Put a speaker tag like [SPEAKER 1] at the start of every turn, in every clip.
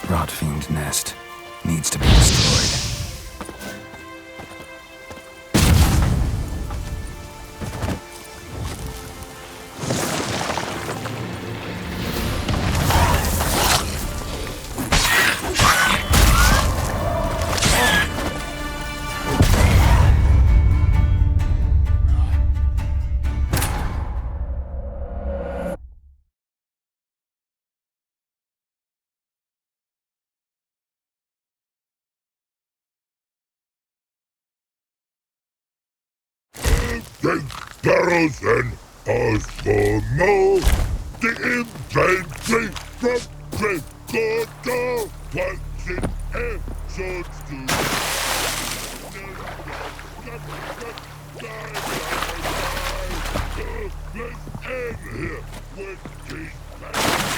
[SPEAKER 1] Rot fiend nest needs to be destroyed.
[SPEAKER 2] Barrels and as for more, the infantry from Trecordo once in episodes let's end here with these die.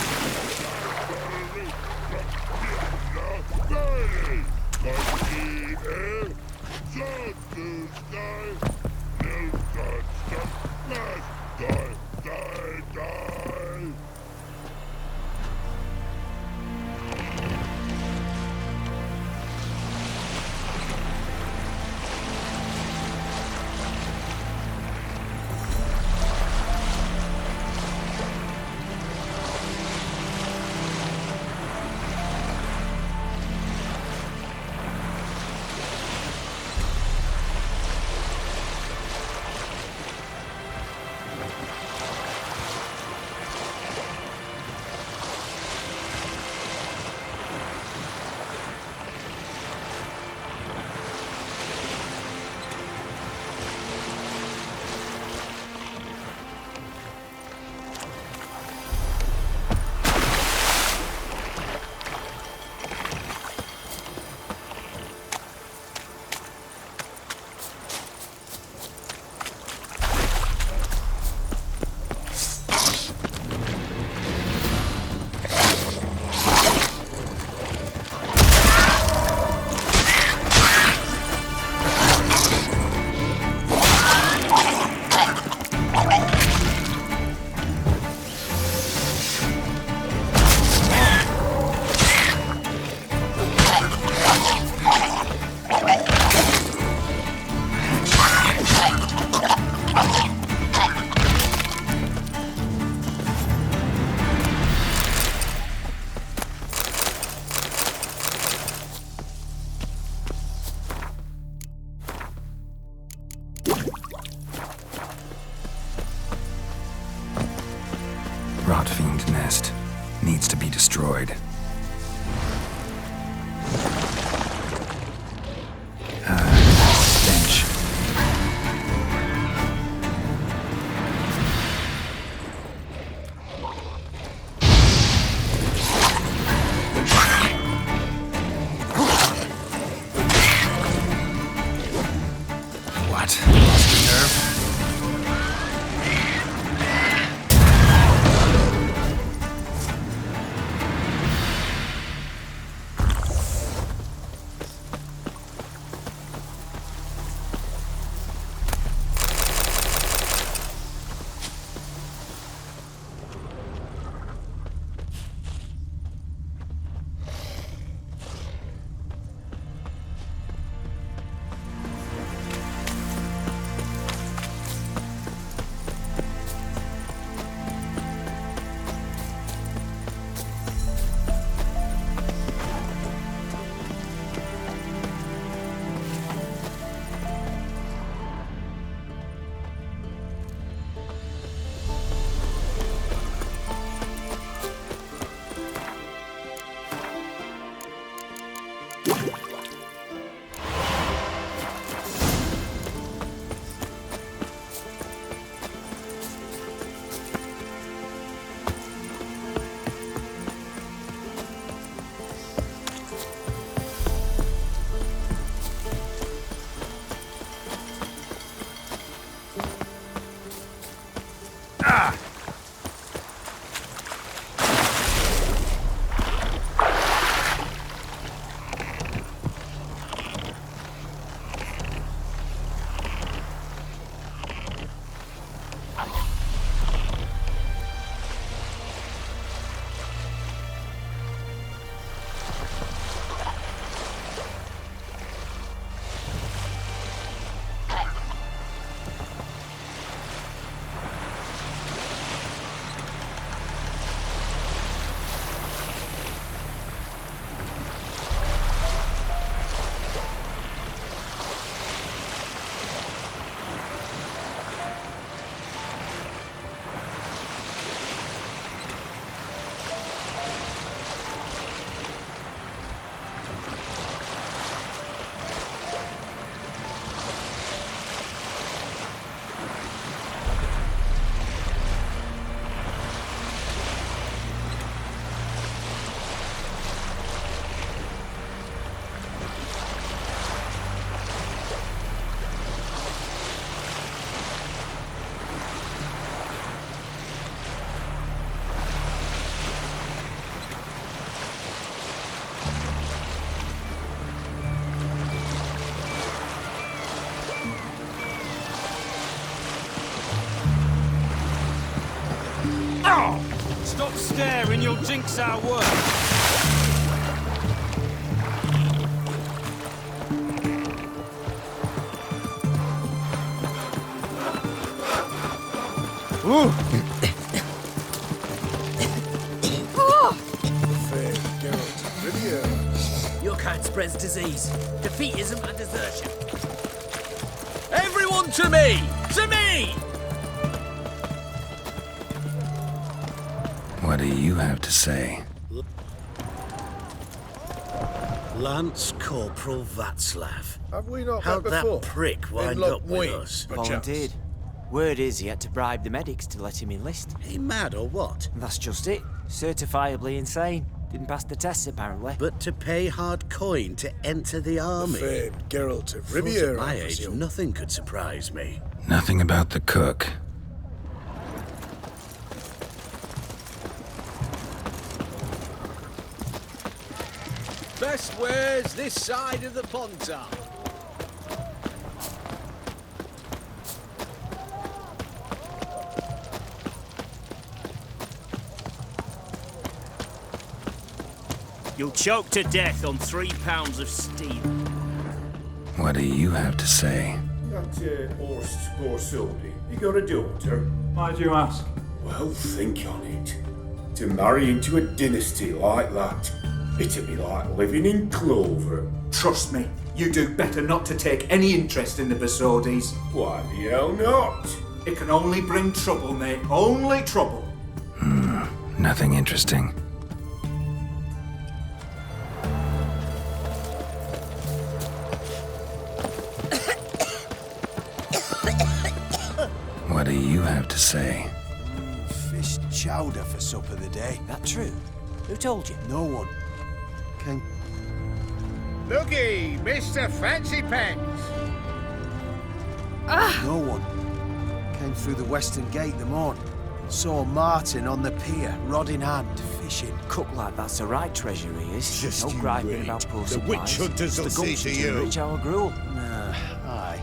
[SPEAKER 1] Rot fiend nest needs to be destroyed. Stench. What? Lost your nerve?
[SPEAKER 3] Stop staring, you'll jinx our work.
[SPEAKER 4] Ooh!
[SPEAKER 5] Your kind spreads disease, defeatism and desertion.
[SPEAKER 3] Everyone to me! To me!
[SPEAKER 1] What do you have to say?
[SPEAKER 5] Lance Corporal Václav.
[SPEAKER 4] Have we not
[SPEAKER 5] How'd
[SPEAKER 4] met
[SPEAKER 5] that
[SPEAKER 4] before?
[SPEAKER 5] prick wind
[SPEAKER 4] In
[SPEAKER 5] up with
[SPEAKER 4] Wayne,
[SPEAKER 5] us?
[SPEAKER 4] perchance?
[SPEAKER 6] Volunteered. Word is he had to bribe the medics to let him enlist.
[SPEAKER 5] He mad or what?
[SPEAKER 6] And that's just it. Certifiably insane. Didn't pass the tests, apparently.
[SPEAKER 5] But to pay hard coin to enter the army.
[SPEAKER 4] Famed Geralt of
[SPEAKER 5] Thought
[SPEAKER 4] Riviera.
[SPEAKER 5] at my
[SPEAKER 4] I
[SPEAKER 5] age,
[SPEAKER 4] presume.
[SPEAKER 5] nothing could surprise me.
[SPEAKER 1] Nothing about the cook.
[SPEAKER 3] Best wares this side of the Pontar. You'll choke to death on 3 pounds of steel.
[SPEAKER 1] What do you have to say?
[SPEAKER 2] That Horst Borsodi, you got a daughter?
[SPEAKER 7] Why do you ask?
[SPEAKER 2] Well, think on it. To marry into a dynasty like that, it'd be like living in clover.
[SPEAKER 7] Trust me, you do better not to take any interest in the Borsodis.
[SPEAKER 2] Why the hell not?
[SPEAKER 7] It can only bring trouble, mate. Only trouble.
[SPEAKER 1] Nothing interesting. What do you have to say?
[SPEAKER 8] Fish chowder for supper the day.
[SPEAKER 6] That true? Who told you?
[SPEAKER 8] No one. Can
[SPEAKER 9] Looky, Mr. Fancy Pants.
[SPEAKER 8] no one. Came through the western gate the morning. Saw Martin on the pier, rod in hand, fishing.
[SPEAKER 6] Cook like that's the right treasure he is.
[SPEAKER 9] Just
[SPEAKER 6] no
[SPEAKER 9] you
[SPEAKER 6] griping
[SPEAKER 9] wait.
[SPEAKER 6] about poor
[SPEAKER 9] The
[SPEAKER 6] supplies.
[SPEAKER 9] witch hunters
[SPEAKER 6] It's
[SPEAKER 9] will
[SPEAKER 6] the
[SPEAKER 9] see
[SPEAKER 6] gumption
[SPEAKER 9] to you.
[SPEAKER 6] enrich our gruel.
[SPEAKER 8] Nah, aye.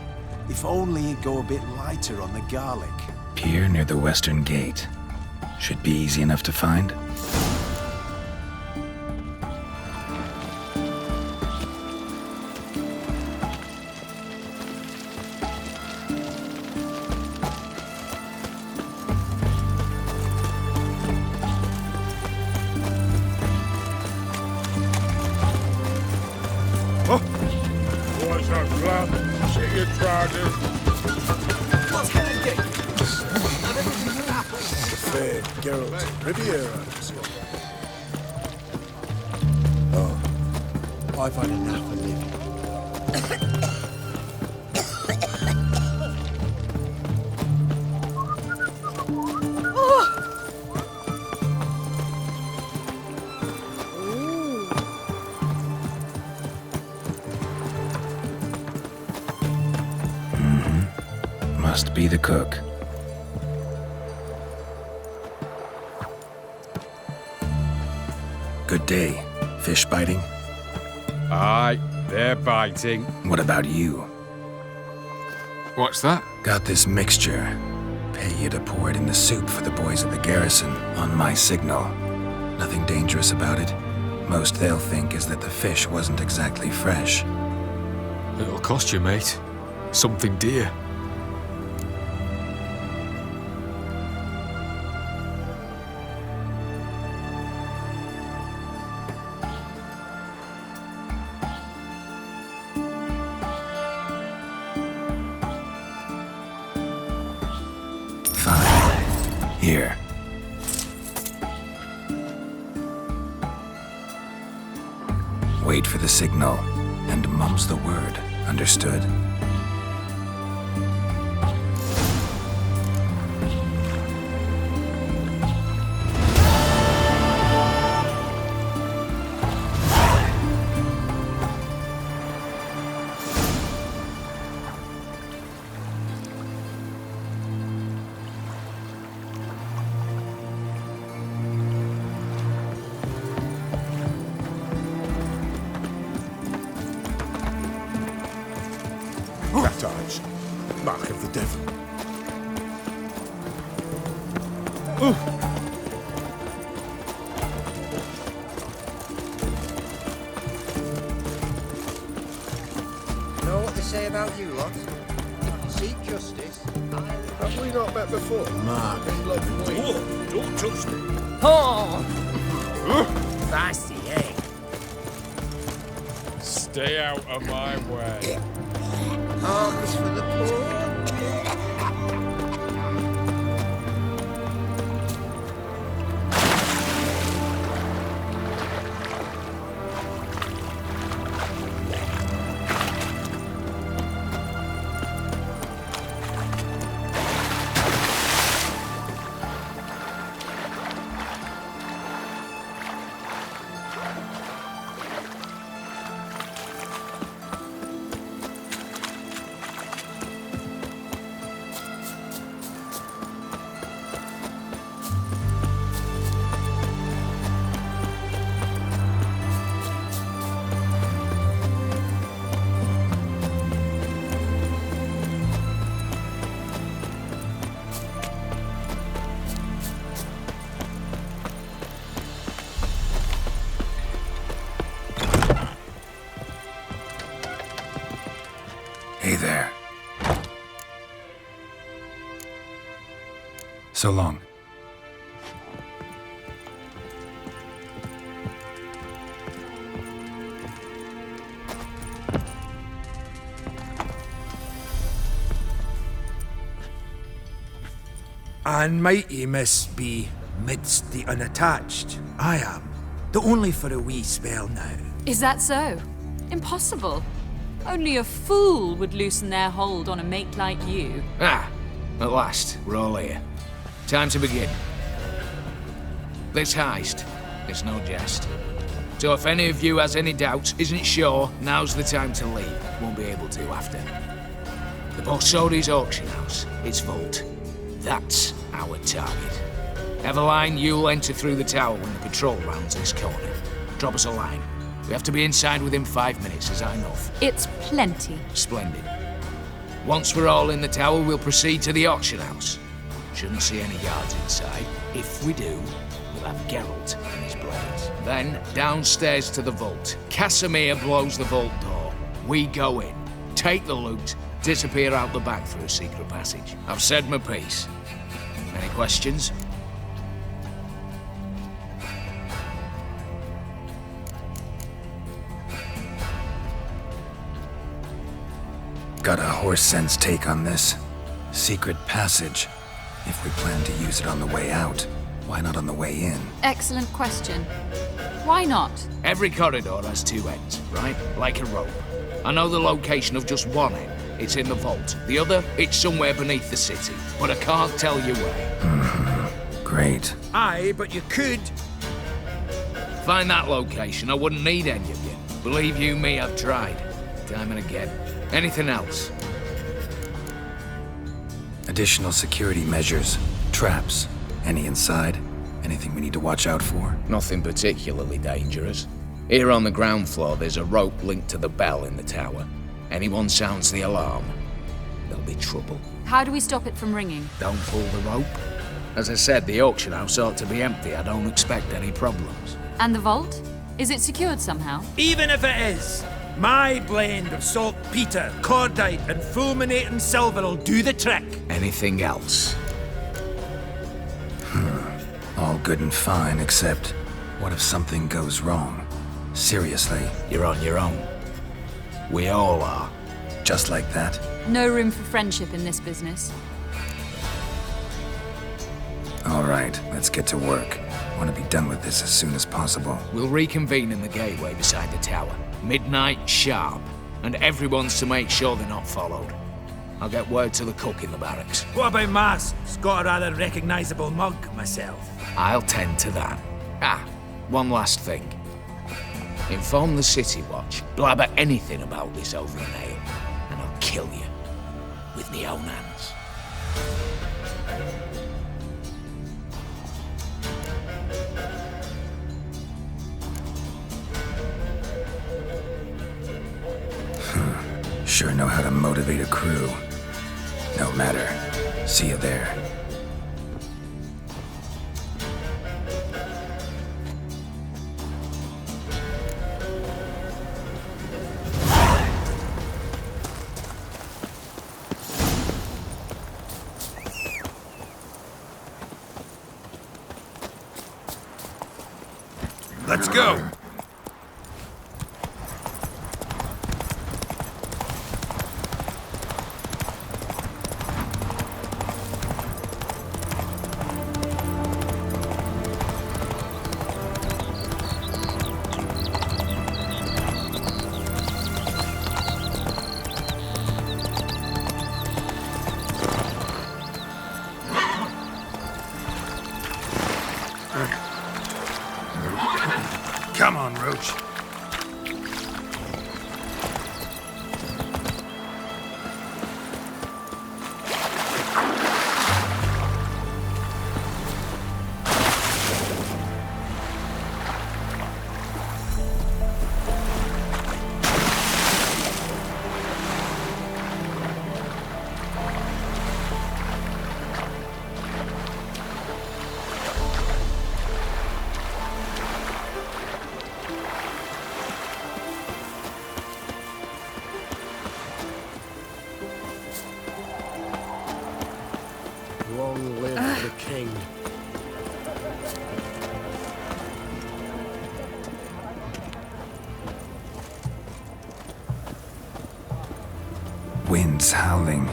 [SPEAKER 8] If only he'd go a bit lighter on the garlic.
[SPEAKER 1] Pier near the western gate. Should be easy enough to find.
[SPEAKER 2] What's up, love? See you tried it.
[SPEAKER 4] Famed Geralt of Riviera. I presume. Oh,
[SPEAKER 8] I've had enough of living.
[SPEAKER 1] Must be the cook. Good day. Fish biting?
[SPEAKER 10] Aye, they're biting.
[SPEAKER 1] What about you?
[SPEAKER 10] What's that?
[SPEAKER 1] Got this mixture. Pay you to pour it in the soup for the boys at the garrison on my signal. Nothing dangerous about it. Most they'll think is that the fish wasn't exactly fresh.
[SPEAKER 10] It'll cost you, mate. Something dear.
[SPEAKER 1] Fine. Here. Wait for the signal, and mum's the word. Understood?
[SPEAKER 2] That eyes. Mark of the devil.
[SPEAKER 9] say about you lot? Seek justice.
[SPEAKER 4] Have we not met before? Mark,
[SPEAKER 9] Whoa, don't touch me.
[SPEAKER 5] Oh! Fancy, eh?
[SPEAKER 11] Stay out of my way.
[SPEAKER 9] Alms for the poor.
[SPEAKER 1] Hey there. So long.
[SPEAKER 12] And mighty must be midst the unattached. I am. Though only for a wee spell now.
[SPEAKER 13] Is that so? Impossible. Only a fool would loosen their hold on a mate like you.
[SPEAKER 3] Ah, at last, we're all here. Time to begin. This heist is no jest. So if any of you has any doubts, isn't sure, now's the time to leave. Won't be able to after. The Borsodi's auction house, its vault. That's our target. Eveline, you'll enter through the tower when the patrol rounds this corner. Drop us a line. We have to be inside within 5 minutes, is that enough?
[SPEAKER 13] It's plenty.
[SPEAKER 3] Splendid. Once we're all in the tower, we'll proceed to the auction house. Shouldn't see any guards inside. If we do, we'll have Geralt and his blades. Then, downstairs to the vault. Casimir blows the vault door. We go in, take the loot, disappear out the back through a secret passage. I've said my piece. Any questions?
[SPEAKER 1] Got a horse sense take on this. Secret passage. If we plan to use it on the way out, why not on the way in?
[SPEAKER 13] Excellent question. Why not?
[SPEAKER 3] Every corridor has two ends, right? Like a rope. I know the location of just one end. It's in the vault. The other, it's somewhere beneath the city. But I can't tell you where.
[SPEAKER 1] Great.
[SPEAKER 12] Aye, but you could.
[SPEAKER 3] Find that location, I wouldn't need any of you. Believe you me, I've tried. Time and again. Anything else?
[SPEAKER 1] Additional security measures. Traps. Any inside? Anything we need to watch out for?
[SPEAKER 3] Nothing particularly dangerous. Here on the ground floor, there's a rope linked to the bell in the tower. Anyone sounds the alarm, there'll be trouble.
[SPEAKER 13] How do we stop it from ringing?
[SPEAKER 3] Don't pull the rope. As I said, the auction house ought to be empty. I don't expect any problems.
[SPEAKER 13] And the vault? Is it secured somehow?
[SPEAKER 12] Even if it is, my blend of saltpeter, cordite, and fulminating silver'll do the trick.
[SPEAKER 3] Anything else?
[SPEAKER 1] All good and fine, except what if something goes wrong? Seriously.
[SPEAKER 3] You're on your own. We all are.
[SPEAKER 1] Just like that?
[SPEAKER 13] No room for friendship in this business.
[SPEAKER 1] All right, let's get to work. Want to be done with this as soon as possible.
[SPEAKER 3] We'll reconvene in the gateway beside the tower. Midnight sharp. And everyone's to make sure they're not followed. I'll get word to the cook in the barracks.
[SPEAKER 12] What about masks? Got a rather recognisable mug myself.
[SPEAKER 3] I'll tend to that. Ah, one last thing. Inform the City Watch. Blabber anything about this over an ale, and I'll kill you with my own hands.
[SPEAKER 1] Sure know how to motivate a crew. No matter. See you there.
[SPEAKER 12] Let's go! Come on, Roach.
[SPEAKER 4] Long live the king.
[SPEAKER 1] Wind's howling.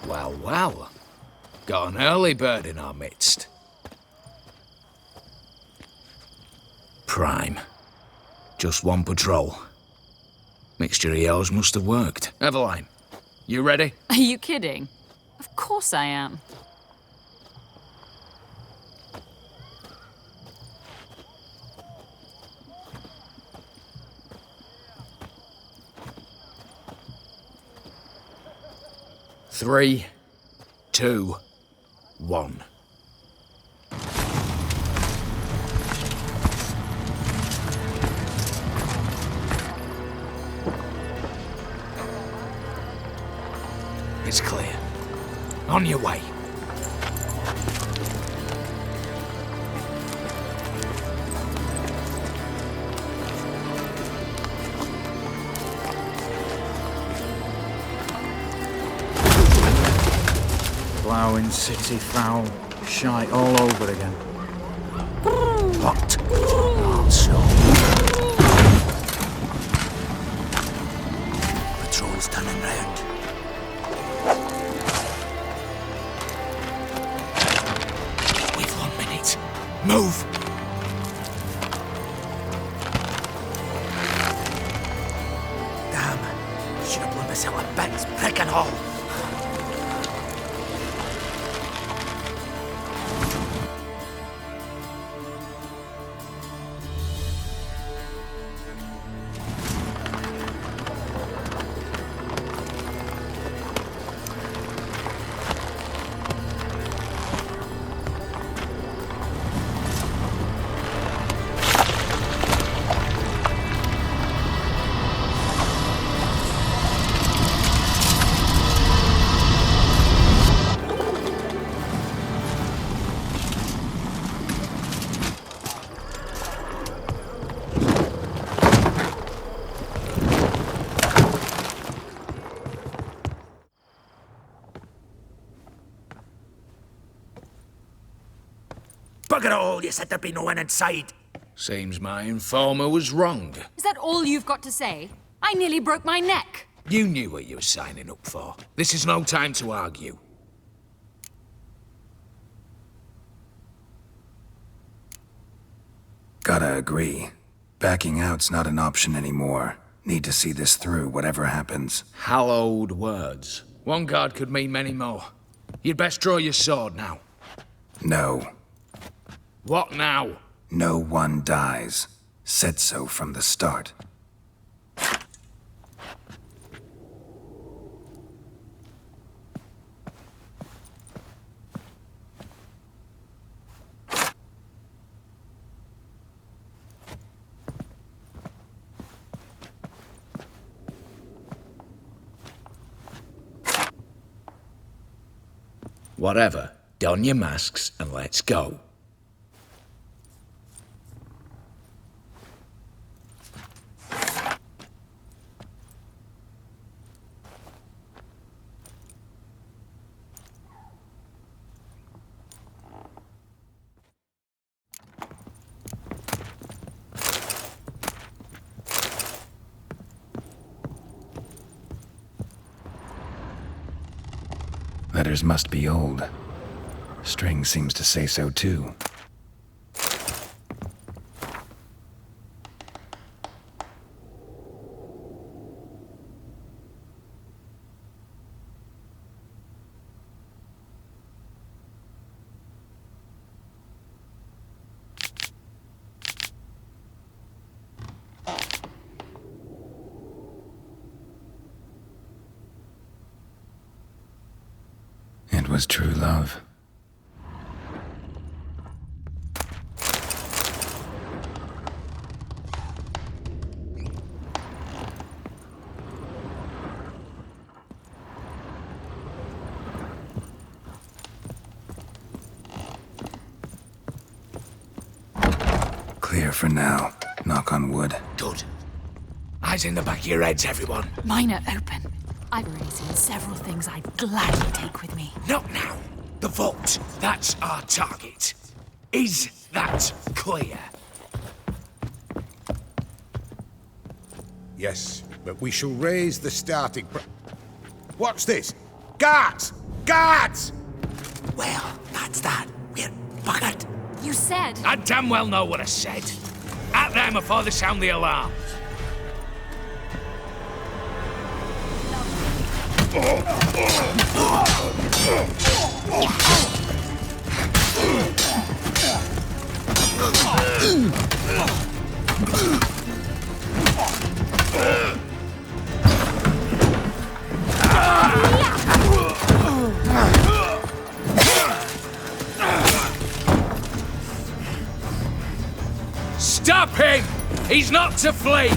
[SPEAKER 3] Well, well. Got an early bird in our midst. Prime. Just one patrol. Mixture of yours must have worked. Eveline, you ready?
[SPEAKER 13] Are you kidding? Of course I am.
[SPEAKER 3] Three, two, one. It's clear. On your way.
[SPEAKER 14] Ploughing city foul, shite all over again. What? Also. Patrol's turning round.
[SPEAKER 3] We've 1 minute. Move!
[SPEAKER 12] Damn. Should have blown myself a bits, prick and all. Bugger all, you said there'd be no one inside.
[SPEAKER 3] Seems my informer was wrong.
[SPEAKER 13] Is that all you've got to say? I nearly broke my neck.
[SPEAKER 3] You knew what you were signing up for. This is no time to argue.
[SPEAKER 1] Gotta agree. Backing out's not an option anymore. Need to see this through, whatever happens.
[SPEAKER 3] Hallowed words. One guard could mean many more. You'd best draw your sword now.
[SPEAKER 1] No.
[SPEAKER 3] What now?
[SPEAKER 1] No one dies. Said so from the start.
[SPEAKER 3] Whatever. Don your masks and let's go.
[SPEAKER 1] Letters must be old. String seems to say so too. It was true love. Clear for now. Knock on wood.
[SPEAKER 3] Good. Eyes in the back of your heads, everyone.
[SPEAKER 13] Mine are open. I've already seen several things I'd gladly take with me.
[SPEAKER 3] Not now. The vault. That's our target. Is that clear?
[SPEAKER 12] Yes, but we shall raise the starting What's this? Guards! Guards!
[SPEAKER 5] Well, that's that. We're buggered.
[SPEAKER 13] You said...
[SPEAKER 3] I damn well know what I said. At them before they sound the alarm. Stop him! He's not to flee!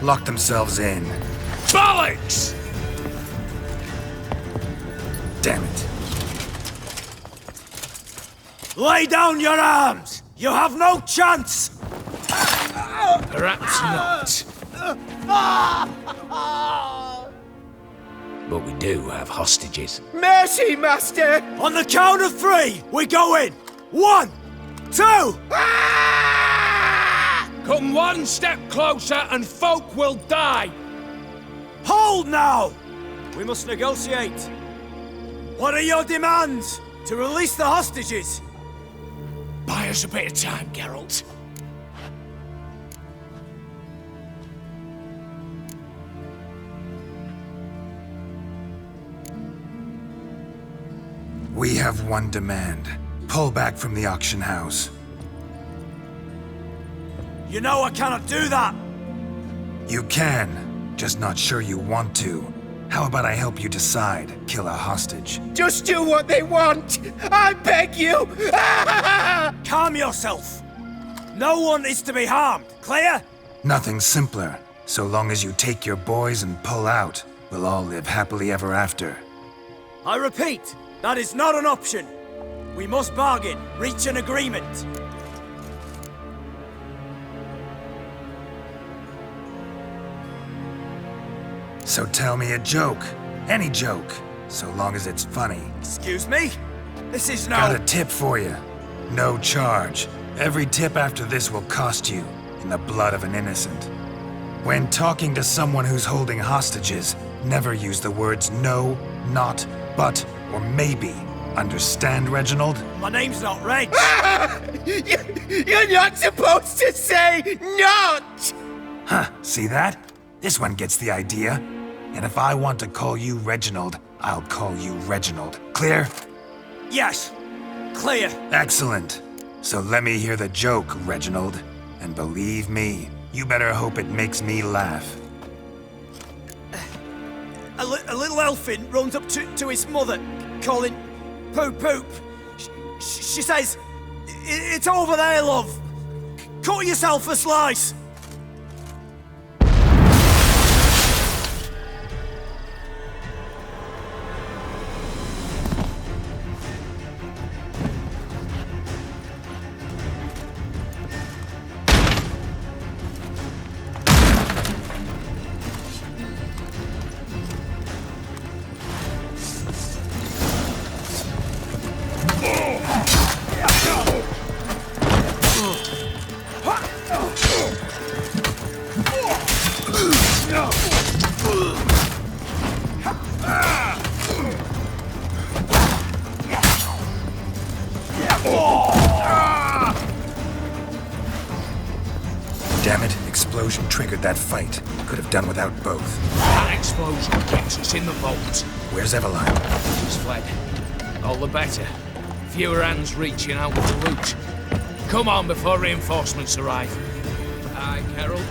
[SPEAKER 1] Lock themselves in.
[SPEAKER 3] Bollocks!
[SPEAKER 1] Damn it.
[SPEAKER 6] Lay down your arms! You have no chance!
[SPEAKER 3] Perhaps not. But we do have hostages.
[SPEAKER 5] Mercy, Master!
[SPEAKER 6] On the count of 3, we go in! 1, 2!
[SPEAKER 3] Come one step closer and folk will die!
[SPEAKER 6] Hold now! We must negotiate. What are your demands? To release the hostages?
[SPEAKER 3] Buy us a bit of time, Geralt.
[SPEAKER 1] We have one demand. Pull back from the auction house.
[SPEAKER 6] You know I cannot do that!
[SPEAKER 1] You can, just not sure you want to. How about I help you decide? Kill a hostage.
[SPEAKER 5] Just do what they want! I beg you!
[SPEAKER 6] Calm yourself! No one is to be harmed, clear?
[SPEAKER 1] Nothing simpler. So long as you take your boys and pull out, we'll all live happily ever after.
[SPEAKER 6] I repeat, That is not an option. We must bargain, reach an agreement.
[SPEAKER 1] So tell me a joke. Any joke. So long as it's funny.
[SPEAKER 6] Excuse me? This is no...
[SPEAKER 1] Got a tip for you. No charge. Every tip after this will cost you, in the blood of an innocent. When talking to someone who's holding hostages, never use the words no, not, but, or maybe. Understand, Reginald?
[SPEAKER 6] My name's not Reg.
[SPEAKER 9] You're not supposed to say not!
[SPEAKER 1] Huh, see that? This one gets the idea. And if I want to call you Reginald, I'll call you Reginald. Clear?
[SPEAKER 6] Yes. Clear.
[SPEAKER 1] Excellent. So let me hear the joke, Reginald. And believe me, you better hope it makes me laugh.
[SPEAKER 6] A little elfin runs up to his mother, calling Poop Poop. She says, "It's over there, love. Cut yourself a slice."
[SPEAKER 1] Damn it, explosion triggered that fight. Could have done without both.
[SPEAKER 3] That explosion gets us in the vault.
[SPEAKER 1] Where's Eveline?
[SPEAKER 3] She's fled. All the better. Fewer hands reaching out with the loot. Come on before reinforcements arrive. Aye, Carol.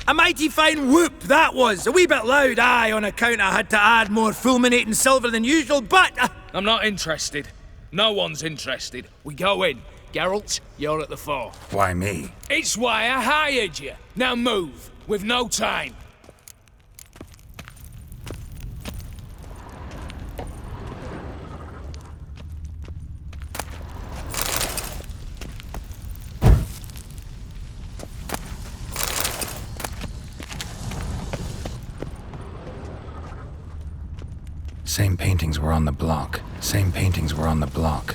[SPEAKER 12] A mighty fine whoop that was. A wee bit loud, aye, on account I had to add more fulminating silver than usual, but...
[SPEAKER 3] I'm not interested. No one's interested. We go in. Geralt, you're at the fore.
[SPEAKER 1] Why me?
[SPEAKER 3] It's why I hired you. Now move. We've no time.
[SPEAKER 1] Same paintings were on the block. Same paintings were on the block.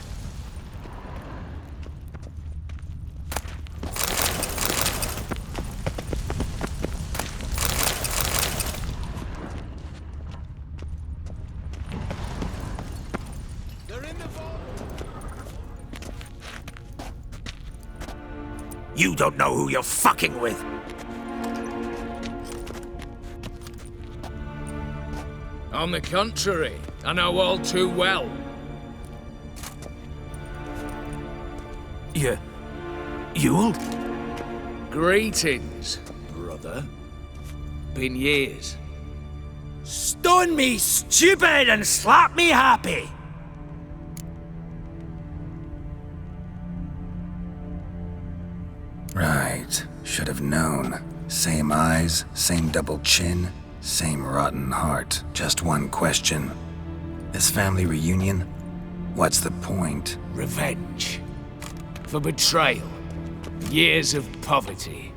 [SPEAKER 12] You don't know who you're fucking with.
[SPEAKER 3] On the contrary, I know all too well.
[SPEAKER 12] You'll?
[SPEAKER 3] Greetings. brother. Been years.
[SPEAKER 12] Stone me stupid and slap me happy!
[SPEAKER 1] Right. Should have known. Same eyes, same double chin, same rotten heart. Just one question. This family reunion? What's the point?
[SPEAKER 3] Revenge. For betrayal. Years of poverty.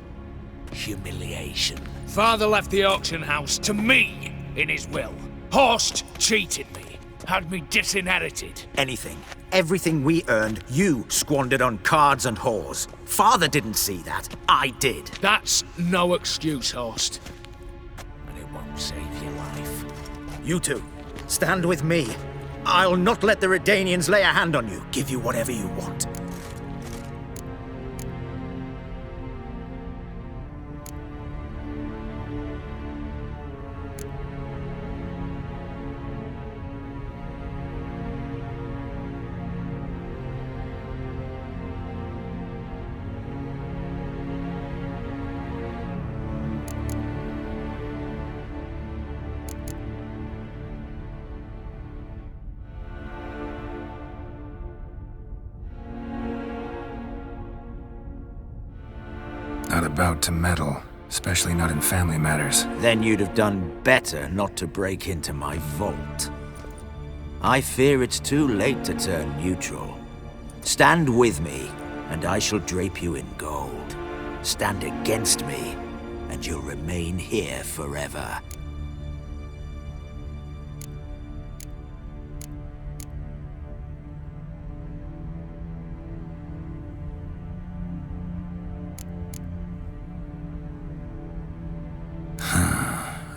[SPEAKER 3] Humiliation. Father left the auction house to me in his will. Horst cheated me. Had me disinherited.
[SPEAKER 14] Anything. Everything we earned, you squandered on cards and whores. Father didn't see that. I did.
[SPEAKER 3] That's no excuse, Horst. And it won't save your life.
[SPEAKER 14] You two, stand with me. I'll not let the Redanians lay a hand on you. Give you whatever you want.
[SPEAKER 1] Not about to meddle, especially not in family matters.
[SPEAKER 14] Then you'd have done better not to break into my vault. I fear it's too late to turn neutral. Stand with me, and I shall drape you in gold. Stand against me, and you'll remain here forever.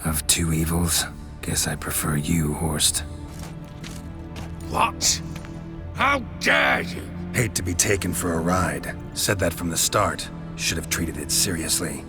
[SPEAKER 1] Of two evils, guess I prefer you, Horst.
[SPEAKER 3] What? How dare you?
[SPEAKER 1] Hate to be taken for a ride. Said that from the start. Should have treated it seriously.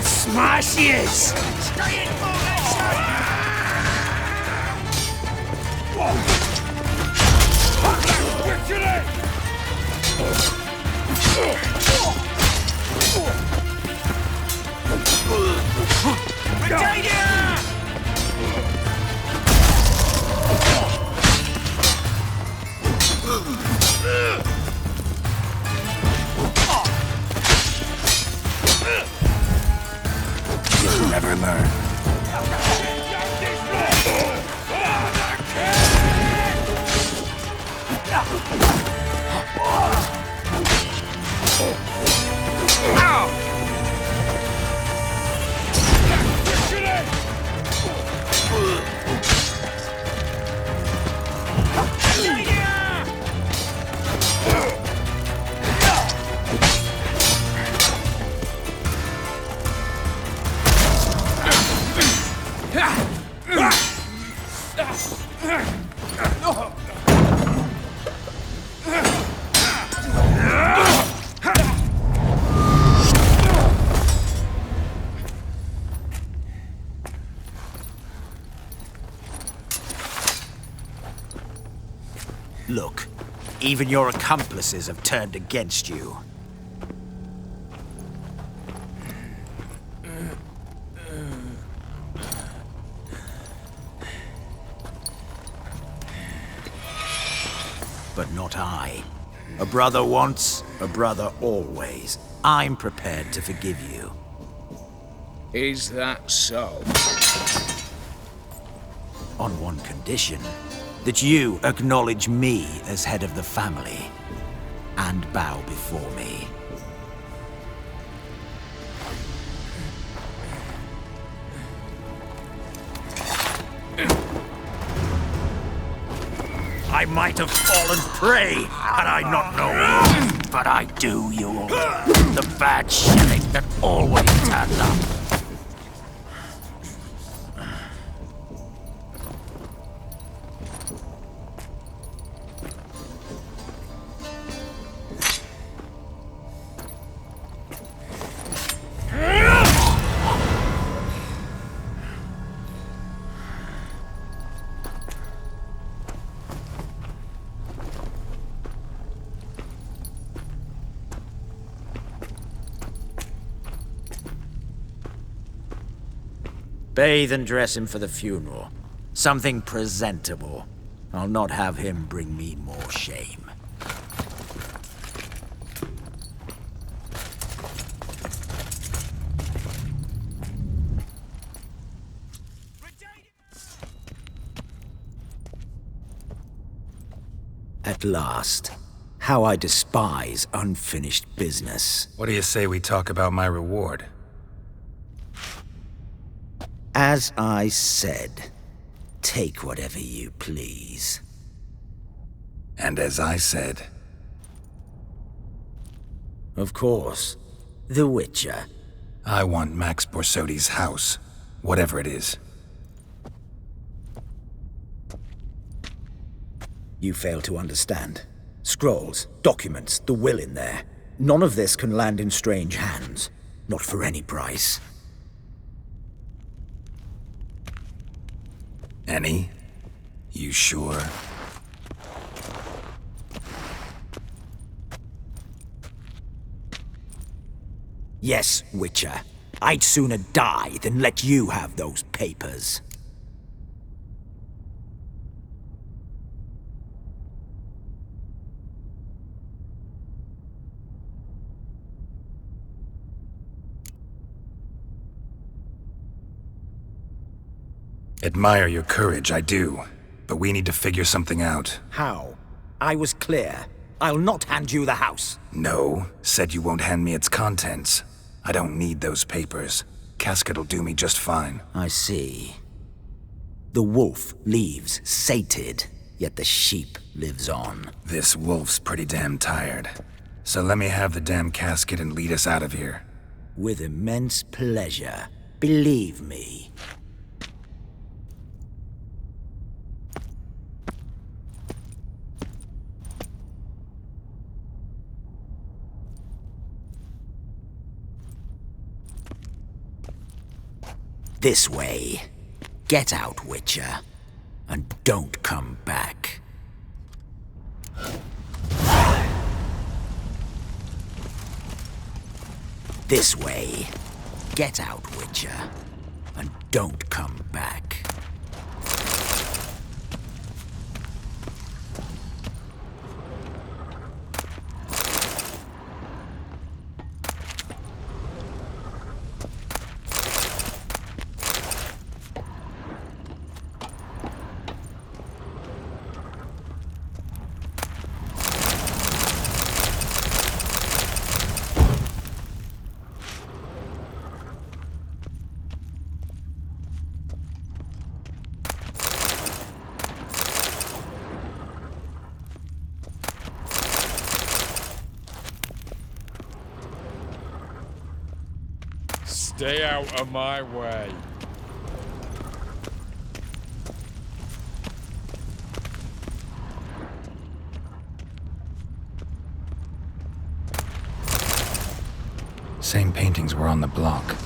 [SPEAKER 12] Smashes! Smashes!
[SPEAKER 1] You'll never learn.
[SPEAKER 14] Look, even your accomplices have turned against you. But not I. A brother once, a brother always. I'm prepared to forgive you.
[SPEAKER 3] Is that so?
[SPEAKER 14] On one condition. That you acknowledge me as head of the family and bow before me. I might have fallen prey had I not known. But I do, you all. The bad shilling that always turns up. Bathe and dress him for the funeral. Something presentable. I'll not have him bring me more shame. At last. How I despise unfinished business.
[SPEAKER 1] What do you say we talk about my reward?
[SPEAKER 14] As I said, take whatever you please.
[SPEAKER 1] And as I said...
[SPEAKER 14] Of course. The Witcher.
[SPEAKER 1] I want Max Borsodi's house. Whatever it is.
[SPEAKER 14] You fail to understand. Scrolls, documents, the will in there. None of this can land in strange hands. Not for any price.
[SPEAKER 1] Any? You sure?
[SPEAKER 14] Yes, Witcher. I'd sooner die than let you have those papers.
[SPEAKER 1] Admire your courage, I do. But we need to figure something out.
[SPEAKER 14] How? I was clear. I'll not hand you the house.
[SPEAKER 1] No, said you won't hand me its contents. I don't need those papers. Casket'll do me just fine.
[SPEAKER 14] I see. The wolf leaves sated, yet the sheep lives on.
[SPEAKER 1] This wolf's pretty damn tired. So let me have the damn casket and lead us out of here.
[SPEAKER 14] With immense pleasure. Believe me. This way. Get out, Witcher. And don't come back. This way. Get out, Witcher. And don't come back.
[SPEAKER 11] Stay out of my way.
[SPEAKER 1] Same paintings were on the block.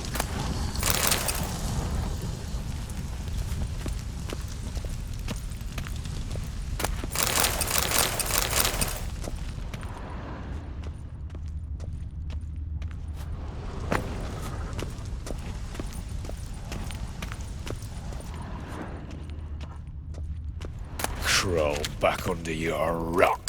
[SPEAKER 11] Crawl back under your rock.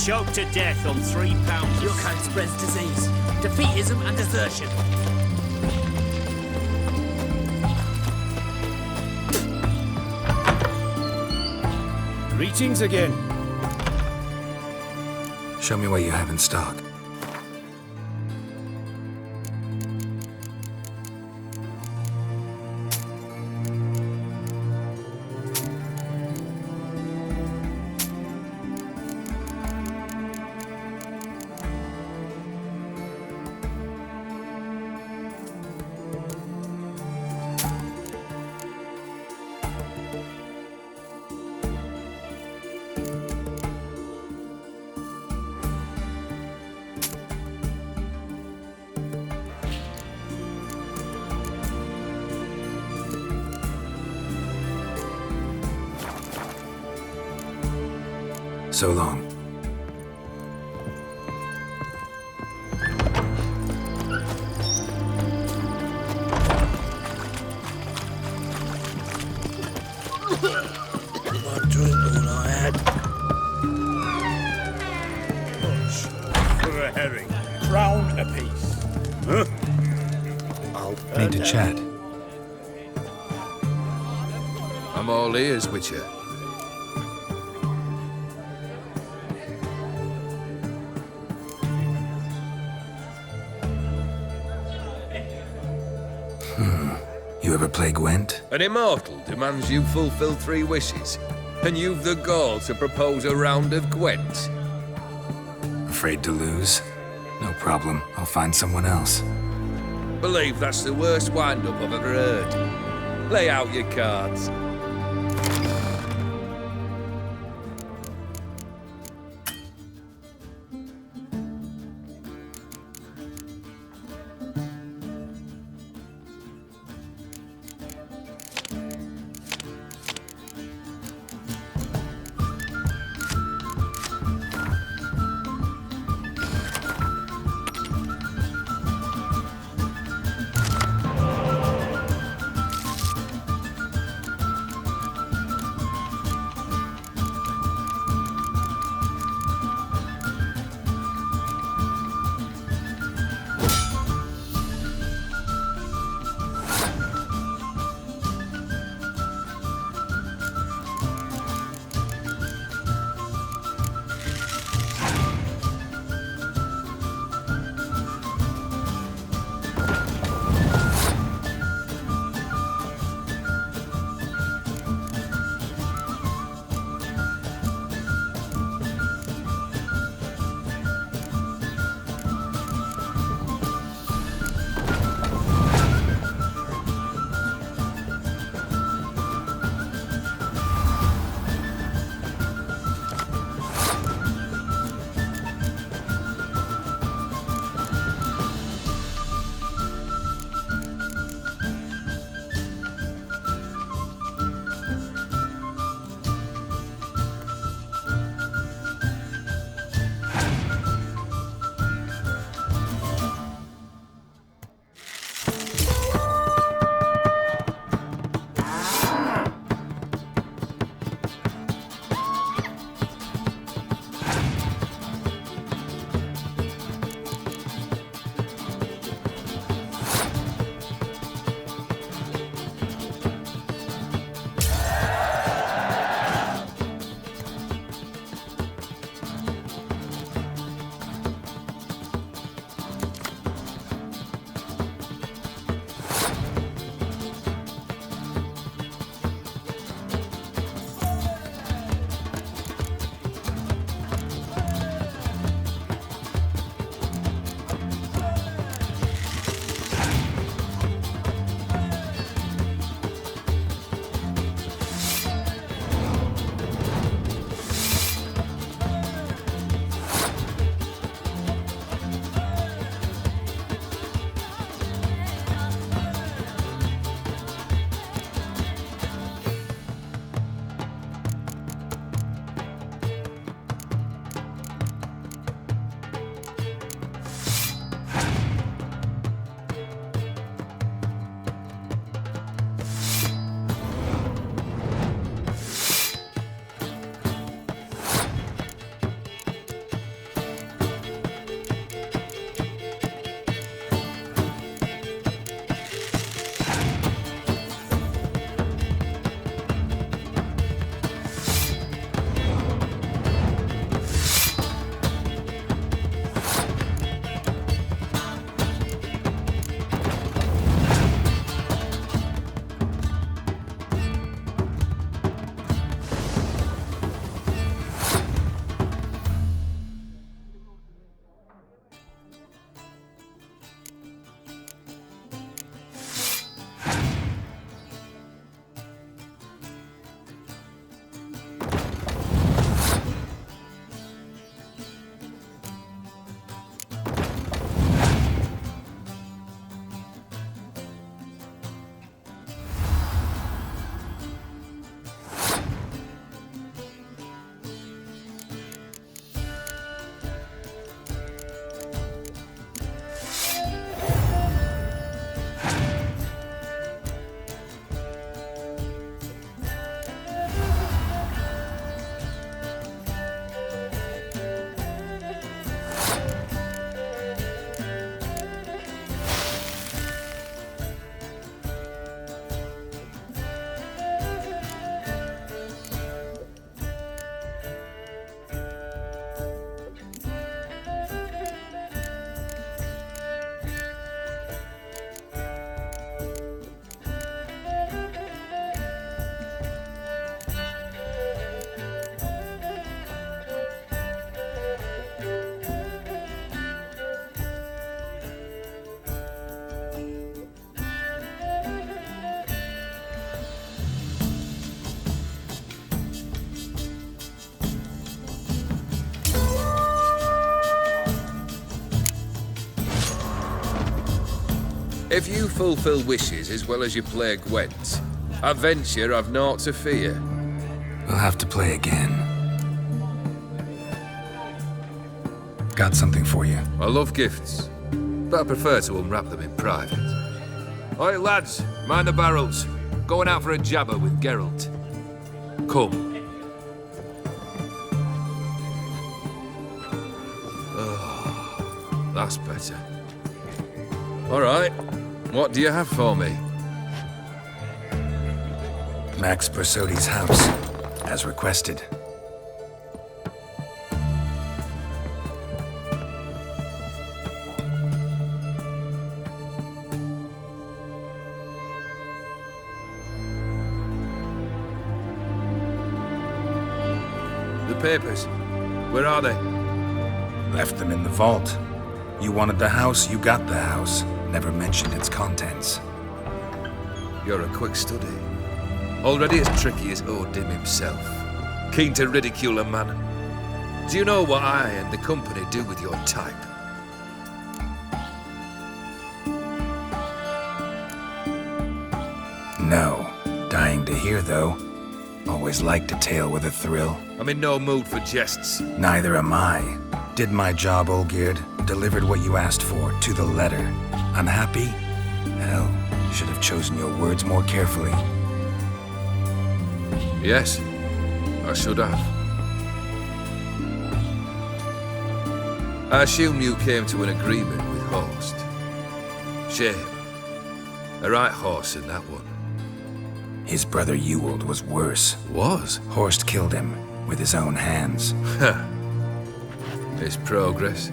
[SPEAKER 12] choked to death on 3 pounds.
[SPEAKER 5] Your kind spreads disease, defeatism, and desertion.
[SPEAKER 12] Greetings again.
[SPEAKER 1] Show me what you have in stock. So long.
[SPEAKER 12] I drink all I had. Much for a herring. Crown apiece. Huh?
[SPEAKER 1] Need to chat.
[SPEAKER 15] I'm all ears, Witcher.
[SPEAKER 1] You ever play Gwent?
[SPEAKER 15] An immortal demands you fulfill 3 wishes, and you've the gall to propose a round of Gwent.
[SPEAKER 1] Afraid to lose? No problem. I'll find someone else.
[SPEAKER 15] Believe that's the worst wind-up I've ever heard. Lay out your cards. If you fulfill wishes as well as you play Gwent, I venture I've naught to fear.
[SPEAKER 1] We'll have to play again. Got something for you.
[SPEAKER 15] I love gifts, but I prefer to unwrap them in private. Oi, lads, mind the barrels. Going out for a jabber with Geralt. Come. Oh, that's better. All right, what do you have for me?
[SPEAKER 1] Max Borsodi's house, as requested.
[SPEAKER 15] The papers, where are they?
[SPEAKER 1] Left them in the vault. You wanted the house, you got the house. Never mentioned its contents.
[SPEAKER 15] You're a quick study. Already as tricky as Odin himself. Keen to ridicule a man. Do you know what I and the company do with your type?
[SPEAKER 1] No. Dying to hear, though. Always liked a tale with a thrill.
[SPEAKER 15] I'm in no mood for jests.
[SPEAKER 1] Neither am I. Did my job, Olgierd. Delivered what you asked for, to the letter. Unhappy? Hell, should have chosen your words more carefully.
[SPEAKER 15] Yes, I should have. I assume you came to an agreement with Horst. Shame. A right horse in that one.
[SPEAKER 1] His brother Ewald was worse.
[SPEAKER 15] Was?
[SPEAKER 1] Horst killed him with his own hands.
[SPEAKER 15] It's progress.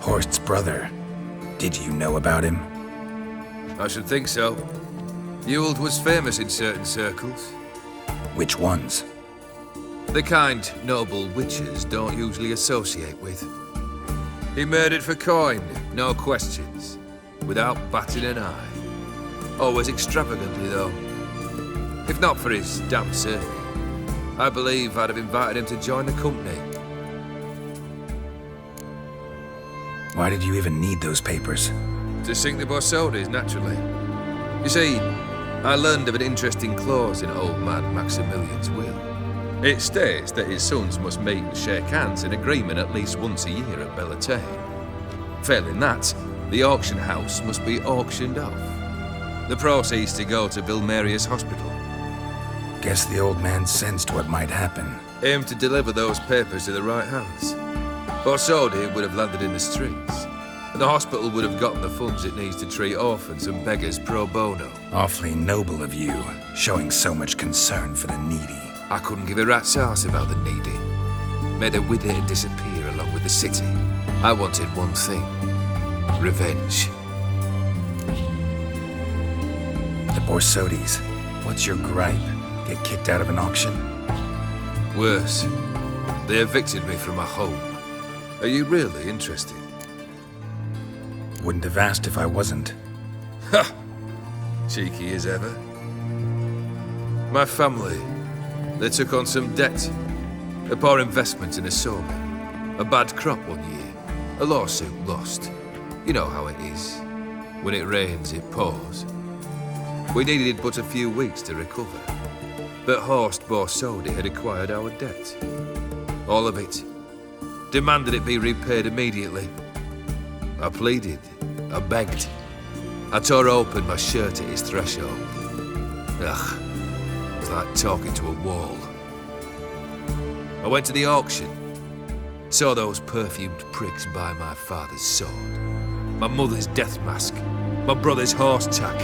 [SPEAKER 1] Horst's brother. Did you know about him?
[SPEAKER 15] I should think so. Ewald was famous in certain circles.
[SPEAKER 1] Which ones?
[SPEAKER 15] The kind noble witches don't usually associate with. He murdered for coin, no questions, without batting an eye. Always extravagantly, though. If not for his damn surname, I believe I'd have invited him to join the company.
[SPEAKER 1] Why did you even need those papers?
[SPEAKER 15] To sink the Borsodis, naturally. You see, I learned of an interesting clause in old man Maximilian's will. It states that his sons must meet and shake hands in agreement at least once a year at Bellatane. Failing that, the auction house must be auctioned off. The proceeds to go to Vilmerius Hospital.
[SPEAKER 1] Guess the old man sensed what might happen.
[SPEAKER 15] Aimed to deliver those papers to the right hands. Borsodi would have landed in the streets, and the hospital would have gotten the funds it needs to treat orphans and beggars pro bono.
[SPEAKER 1] Awfully noble of you, showing so much concern for the needy.
[SPEAKER 15] I couldn't give a rat's ass about the needy. Made her wither and disappear along with the city. I wanted one thing. Revenge.
[SPEAKER 1] The Borsodis. What's your gripe? Get kicked out of an auction?
[SPEAKER 15] Worse. They evicted me from my home. Are you really interested?
[SPEAKER 1] Wouldn't have asked if I wasn't.
[SPEAKER 15] Ha! Cheeky as ever. My family, they took on some debt. A poor investment in a sawmill. A bad crop one year. A lawsuit lost. You know how it is. When it rains, it pours. We needed but a few weeks to recover. But Horst Borsodi had acquired our debt. All of it. Demanded it be repaid immediately. I pleaded. I begged. I tore open my shirt at his threshold. Ugh. It was like talking to a wall. I went to the auction. Saw those perfumed prigs buy my father's sword. My mother's death mask. My brother's horse tack.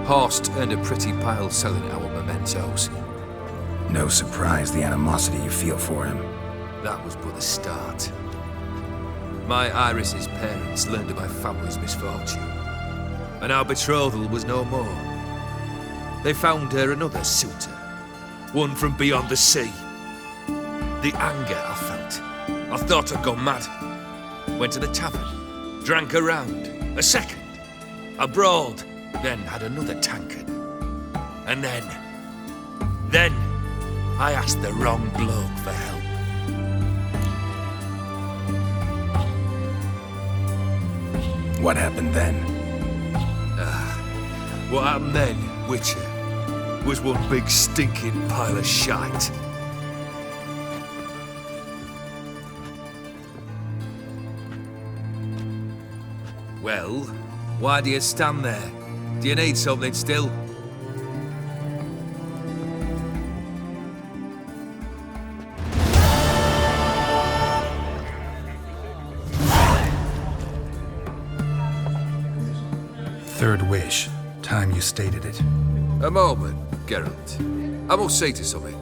[SPEAKER 15] Horst earned a pretty pile selling our mementos.
[SPEAKER 1] No surprise the animosity you feel for him.
[SPEAKER 15] That was but the start. My Iris's parents learned of my family's misfortune, and our betrothal was no more. They found her another suitor, one from beyond the sea. The anger I felt, I thought I'd gone mad. Went to the tavern, drank a round, a second. I brawled, then had another tankard. And then I asked the wrong bloke for help.
[SPEAKER 1] What happened then?
[SPEAKER 15] What happened then, Witcher, was one big stinking pile of shite. Well, why do you stand there? Do you need something still?
[SPEAKER 1] Third wish. Time you stated it.
[SPEAKER 15] A moment, Geralt. I must say to something.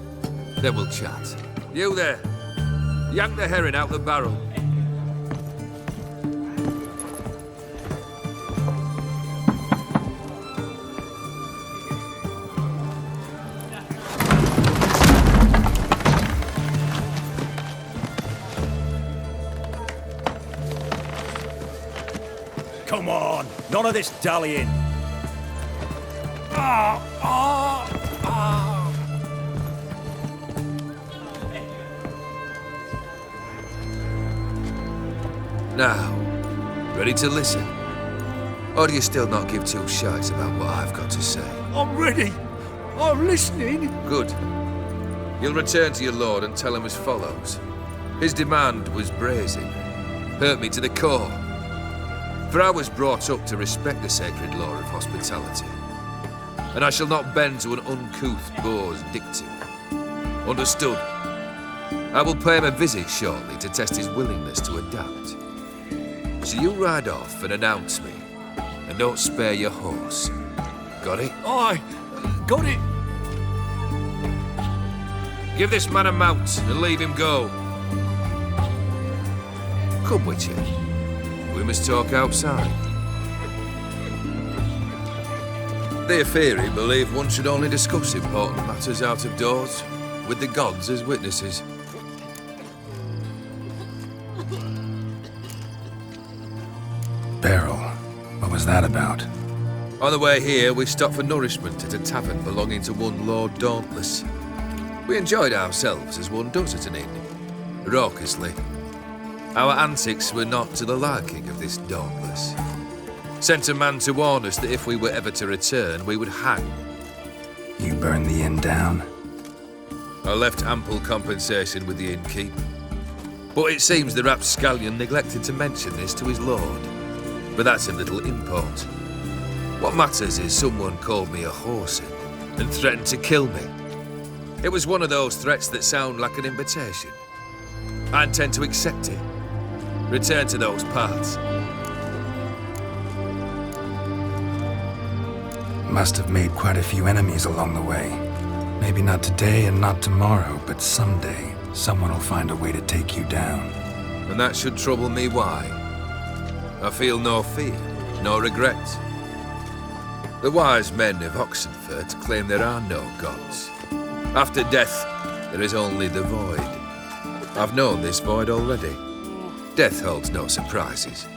[SPEAKER 15] Then we'll chat. You there. Yank the herring out the barrel.
[SPEAKER 6] Come on, none of this dallying.
[SPEAKER 15] Now, ready to listen? Or do you still not give two shites about what I've got to say?
[SPEAKER 6] I'm ready. I'm listening.
[SPEAKER 15] Good. You'll return to your lord and tell him as follows. His demand was brazen. Hurt me to the core. For I was brought up to respect the sacred law of hospitality. And I shall not bend to an uncouth boor's dictum. Understood? I will pay him a visit shortly to test his willingness to adapt. So you ride off and announce me. And don't spare your horse. Got it?
[SPEAKER 6] Aye, got it.
[SPEAKER 15] Give this man a mount and leave him go. Come, Witcher. We must talk outside. The Aetheri believe one should only discuss important matters out of doors, with the gods as witnesses.
[SPEAKER 1] Beryl, what was that about?
[SPEAKER 15] On the way here, we stopped for nourishment at a tavern belonging to one Lord Dauntless. We enjoyed ourselves as one does at an inn, raucously. Our antics were not to the liking of this Dauntless. Sent a man to warn us that if we were ever to return, we would hang.
[SPEAKER 1] You burned the inn down?
[SPEAKER 15] I left ample compensation with the innkeep. But it seems the rapscallion neglected to mention this to his lord. But that's of little import. What matters is someone called me a whoreson and threatened to kill me. It was one of those threats that sound like an invitation. I intend to accept it. Return to those parts.
[SPEAKER 1] Must have made quite a few enemies along the way. Maybe not today and not tomorrow, but someday, someone will find a way to take you down.
[SPEAKER 15] And that should trouble me why? I feel no fear, no regret. The wise men of Oxenfurt claim there are no gods. After death, there is only the void. I've known this void already. Death holds no surprises.